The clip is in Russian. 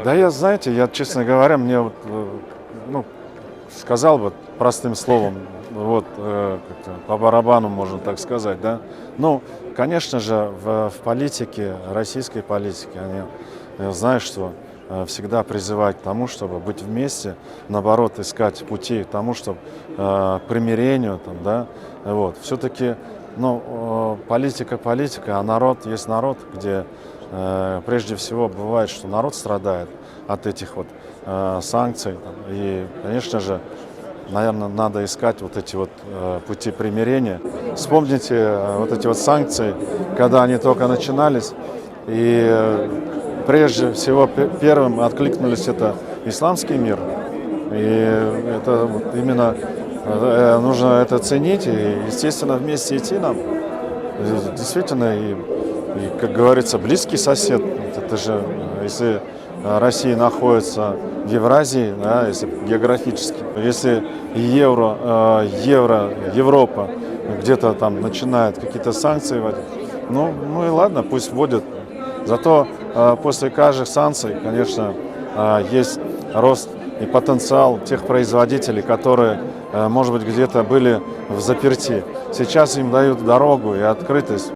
Да я, знаете, я, честно говоря, мне вот, ну, сказал бы простым словом, вот, как-то по барабану, можно так сказать, да. Ну, конечно же, в политике, российской политике, они знают, что всегда призывать к тому, чтобы быть вместе, наоборот, искать пути к тому, чтобы к примирению, там, да, вот. Все-таки, ну, политика, а народ есть народ, где прежде всего бывает, что народ страдает от этих вот санкций. Там. И, конечно же, наверное, надо искать вот эти вот пути примирения. Вспомните вот эти вот санкции, когда они только начинались. И прежде всего первым откликнулись это исламский мир. И это вот именно нужно это ценить и, естественно, вместе идти нам. Действительно, и, как говорится, близкий сосед. Это же, если Россия находится в Евразии, да, если географически, если Европа где-то там начинает какие-то санкции вводить, ну и ладно, пусть вводят. Зато после каждых санкций, конечно, есть рост и потенциал тех производителей, которые, может быть, где-то были в заперти. Сейчас им дают дорогу и открытость.